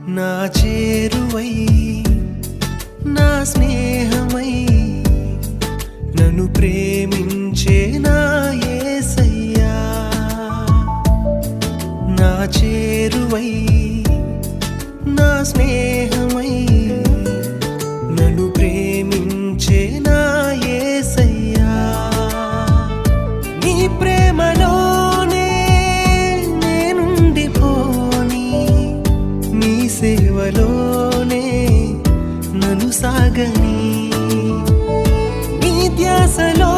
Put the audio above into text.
నా చేరువై నా స్నేహమై నన్ను ప్రేమించే నా యేసయ్యా నా చేరువై నా స్నేహమై నన్ను ప్రేమించే నా యేసయ్యా నీ ప్రేమలోనే నేనుండిపోని నీ సేవలోనే నన్ను సాగని నీ ధ్యాసలో